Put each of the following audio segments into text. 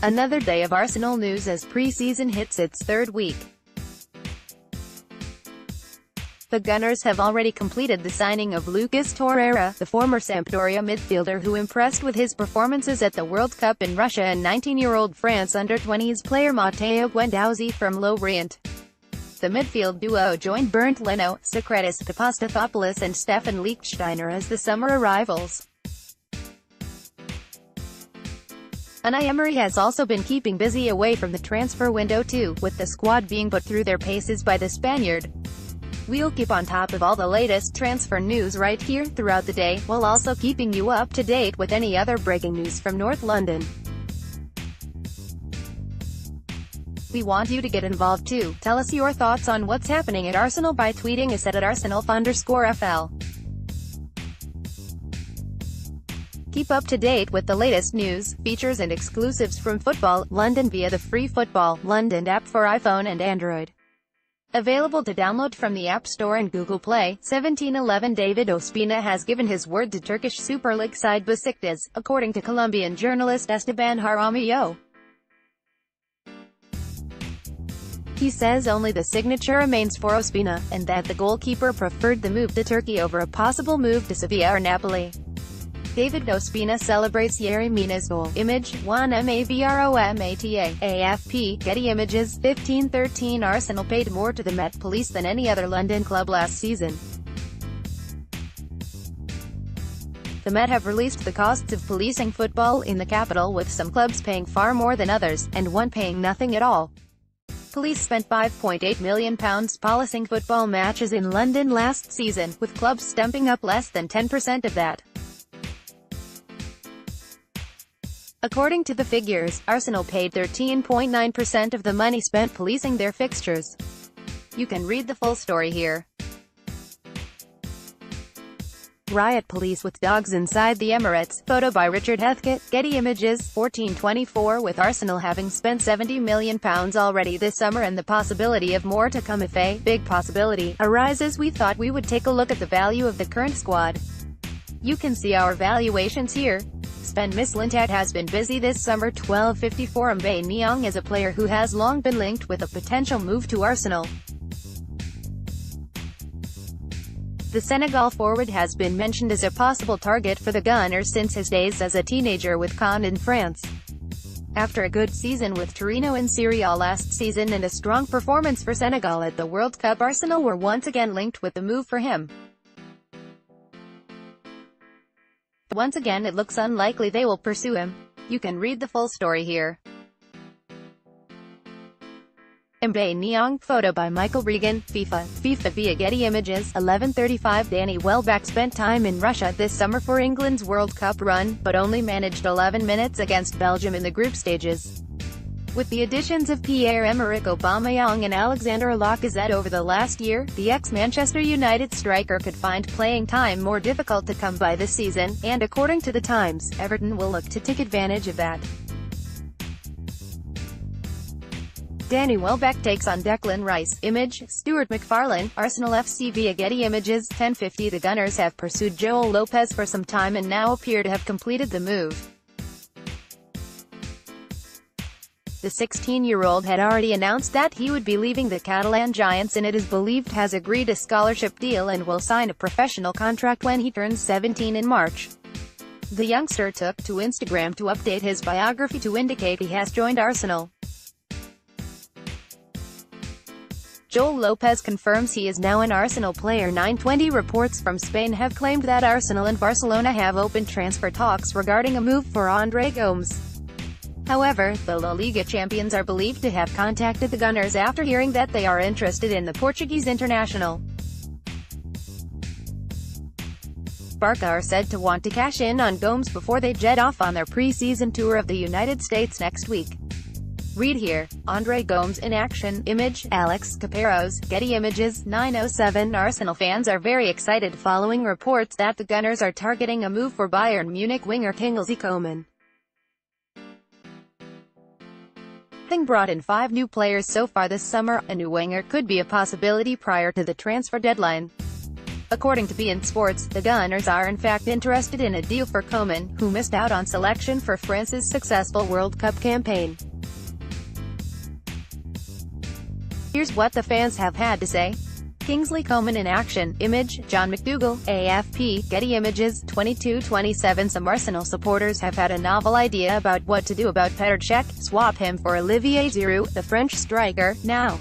Another day of Arsenal news as pre-season hits its third week. The Gunners have already completed the signing of Lucas Torreira, the former Sampdoria midfielder who impressed with his performances at the World Cup in Russia, and 19-year-old France under-20s player Matteo Guendouzi from Lorient. The midfield duo joined Bernd Leno, Sokratis, Papastathopoulos and Stephan Lichtsteiner as the summer arrivals. Unai Emery has also been keeping busy away from the transfer window too, with the squad being put through their paces by the Spaniard. We'll keep on top of all the latest transfer news right here throughout the day, while also keeping you up to date with any other breaking news from North London. We want you to get involved too. Tell us your thoughts on what's happening at Arsenal by tweeting us at @Arsenal_FL. Keep up to date with the latest news, features and exclusives from Football London via the free Football London app for iPhone and Android. Available to download from the App Store and Google Play. 1711 David Ospina has given his word to Turkish Super League side Besiktas, according to Colombian journalist Esteban Jaramillo. He says only the signature remains for Ospina, and that the goalkeeper preferred the move to Turkey over a possible move to Sevilla or Napoli. David Ospina celebrates Yerry Mina's goal. Image 1 Mavromata AFP Getty Images 1513 Arsenal paid more to the Met Police than any other London club last season. The Met have released the costs of policing football in the capital, with some clubs paying far more than others, and one paying nothing at all. Police spent £5.8 million policing football matches in London last season, with clubs stumping up less than 10% of that. According to the figures, Arsenal paid 13.9% of the money spent policing their fixtures. You can read the full story here. Riot police with dogs inside the Emirates. Photo by Richard Heathcote. Getty Images 1424. With Arsenal having spent £70 million already this summer and the possibility of more to come if a big possibility arises, we thought we would take a look at the value of the current squad. You can see our valuations here. Sven Mislintat has been busy this summer. 1254 Mbaye Niang is a player who has long been linked with a potential move to Arsenal. The Senegal forward has been mentioned as a possible target for the Gunners since his days as a teenager with Caen in France. After a good season with Torino in Serie A last season and a strong performance for Senegal at the World Cup, Arsenal were once again linked with the move for him. Once again it looks unlikely they will pursue him. You can read the full story here. Mbaye Niang. Photo by Michael Regan. FIFA via Getty Images. 1135 Danny Welbeck spent time in Russia this summer for England's World Cup run, but only managed 11 minutes against Belgium in the group stages. With the additions of Pierre-Emerick Aubameyang and Alexander Lacazette over the last year, the ex-Manchester United striker could find playing time more difficult to come by this season, and according to The Times, Everton will look to take advantage of that. Danny Welbeck takes on Declan Rice. Image, Stuart McFarlane. Arsenal FC via Getty Images. 1050 The Gunners have pursued Joel Lopez for some time and now appear to have completed the move. The 16-year-old had already announced that he would be leaving the Catalan Giants, and it is believed has agreed a scholarship deal and will sign a professional contract when he turns 17 in March. The youngster took to Instagram to update his biography to indicate he has joined Arsenal. Joel Lopez confirms he is now an Arsenal player. 920 reports from Spain have claimed that Arsenal and Barcelona have opened transfer talks regarding a move for André Gomes. However, the La Liga champions are believed to have contacted the Gunners after hearing that they are interested in the Portuguese international. Barca are said to want to cash in on Gomes before they jet off on their pre-season tour of the United States next week. Read here. André Gomes in action. Image, Alex Caparros. Getty Images. 907 Arsenal fans are very excited following reports that the Gunners are targeting a move for Bayern Munich winger Kingsley Coman. Having brought in 5 new players so far this summer, a new winger could be a possibility prior to the transfer deadline. According to beIN Sports, the Gunners are in fact interested in a deal for Coman, who missed out on selection for France's successful World Cup campaign. Here's what the fans have had to say. Kingsley Coman in action. Image, John McDougall, AFP, Getty Images, 22-27. Some Arsenal supporters have had a novel idea about what to do about Petr Cech. Swap him for Olivier Giroud. The French striker, now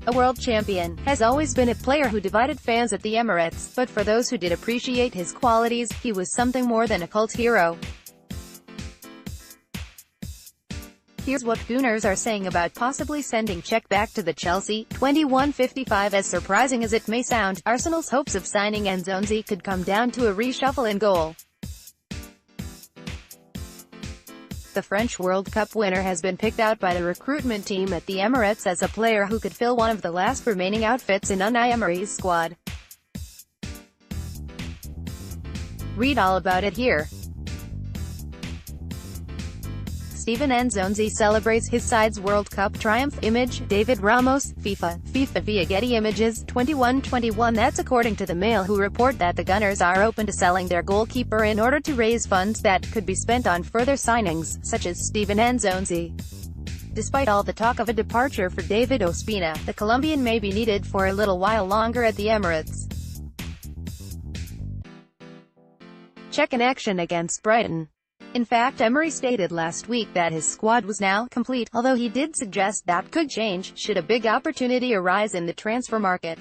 a world champion, has always been a player who divided fans at the Emirates, but for those who did appreciate his qualities, he was something more than a cult hero. Here's what Gunners are saying about possibly sending Cech back to the Chelsea. 21:55. As surprising as it may sound, Arsenal's hopes of signing Guendouzi could come down to a reshuffle in goal. The French World Cup winner has been picked out by the recruitment team at the Emirates as a player who could fill one of the last remaining outfits in Unai Emery's squad. Read all about it here. Stephan Guendouzi celebrates his side's World Cup triumph. Image, David Ramos, FIFA via Getty Images, 21-21. That's according to the Mail, who report that the Gunners are open to selling their goalkeeper in order to raise funds that could be spent on further signings, such as Stephan Guendouzi. Despite all the talk of a departure for David Ospina, the Colombian may be needed for a little while longer at the Emirates. Cech in action against Brighton. In fact, Emery stated last week that his squad was now complete, although he did suggest that could change should a big opportunity arise in the transfer market.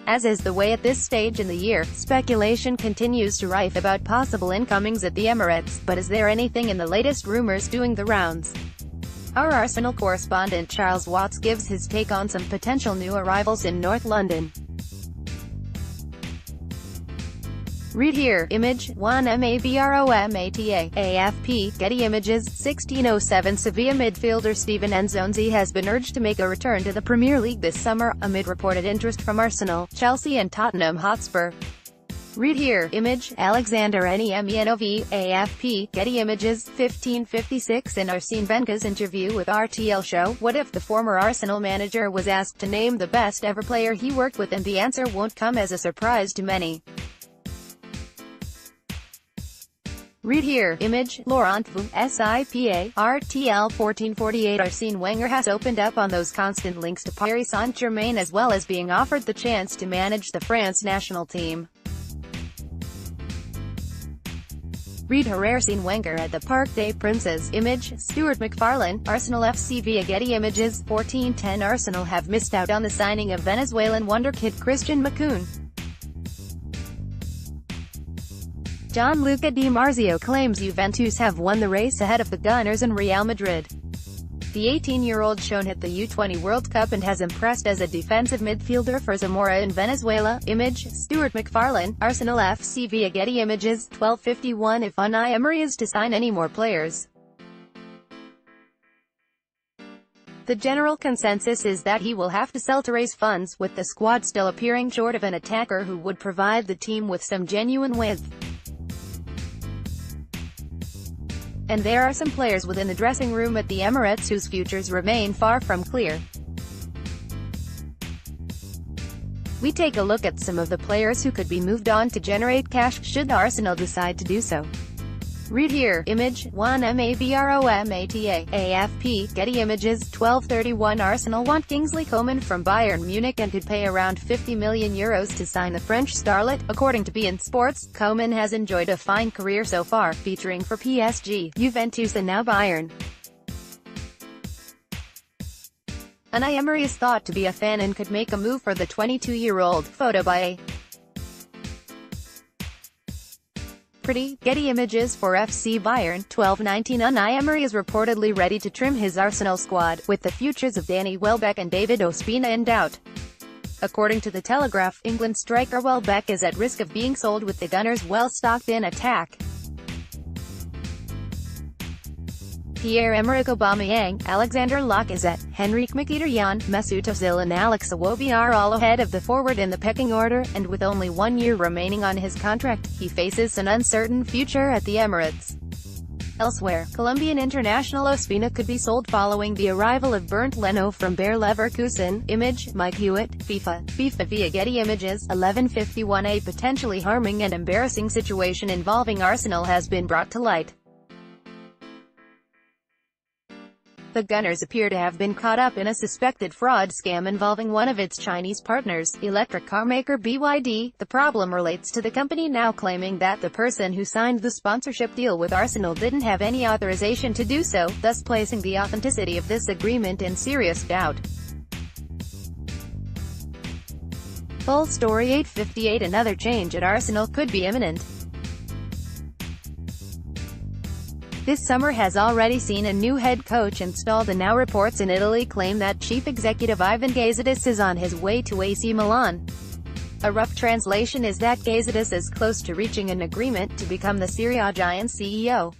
As is the way at this stage in the year, speculation continues to rife about possible incomings at the Emirates, but is there anything in the latest rumors doing the rounds? Our Arsenal correspondent Charles Watts gives his take on some potential new arrivals in North London. Read here. Image, Juan Mabromata, AFP, Getty Images, 16:07. Sevilla midfielder Stephan Guendouzi has been urged to make a return to the Premier League this summer, amid reported interest from Arsenal, Chelsea and Tottenham Hotspur. Read here. Image, Alexander Niemianov, AFP, Getty Images, 15:56. In Arsene Wenger's interview with RTL show, What If, the former Arsenal manager was asked to name the best ever player he worked with, and the answer won't come as a surprise to many. Read here. Image, Lorient, SIPA, RTL 1448. Arsene Wenger has opened up on those constant links to Paris Saint-Germain, as well as being offered the chance to manage the France national team. Read here. Arsene Wenger at the Parc des Princes. Image, Stuart McFarlane, Arsenal FC via Getty Images, 14:10. Arsenal have missed out on the signing of Venezuelan wonderkid Christian Macoun. Gianluca Di Marzio claims Juventus have won the race ahead of the Gunners and Real Madrid. The 18-year-old shown at the U20 World Cup and has impressed as a defensive midfielder for Zamora in Venezuela. Image, Stuart McFarlane, Arsenal FC via Getty Images, 12:51. If Unai Emery is to sign any more players, the general consensus is that he will have to sell to raise funds, with the squad still appearing short of an attacker who would provide the team with some genuine width. And there are some players within the dressing room at the Emirates whose futures remain far from clear. We take a look at some of the players who could be moved on to generate cash, should Arsenal decide to do so. Read here. Image, Juan Mabromata, AFP, Getty Images, 12:31. Arsenal want Kingsley Coman from Bayern Munich and could pay around €50 million to sign the French starlet. According to beIN Sports, Coman has enjoyed a fine career so far, featuring for PSG, Juventus and now Bayern. Unai Emery is thought to be a fan and could make a move for the 22-year-old. Photo by A. Pretty, Getty Images for FC Bayern, 12:19. Unai Emery is reportedly ready to trim his Arsenal squad, with the futures of Danny Welbeck and David Ospina in doubt. According to The Telegraph, England striker Welbeck is at risk of being sold, with the Gunners well stocked in attack. Pierre-Emerick Aubameyang, Alexander Lacazette, Henrik Mkhitaryan, Mesut Ozil and Alex Iwobi are all ahead of the forward in the pecking order, and with only 1 year remaining on his contract, he faces an uncertain future at the Emirates. Elsewhere, Colombian international Ospina could be sold following the arrival of Bernd Leno from Bayer Leverkusen. Image, Mike Hewitt, FIFA via Getty Images, 11:51. A potentially harming and embarrassing situation involving Arsenal has been brought to light. The Gunners appear to have been caught up in a suspected fraud scam involving one of its Chinese partners, electric car maker BYD. The problem relates to the company now claiming that the person who signed the sponsorship deal with Arsenal didn't have any authorization to do so, thus placing the authenticity of this agreement in serious doubt. Full story 8:58. Another change at Arsenal could be imminent. This summer has already seen a new head coach installed, and now reports in Italy claim that chief executive Ivan Gazidis is on his way to AC Milan. A rough translation is that Gazidis is close to reaching an agreement to become the Serie A giant's CEO.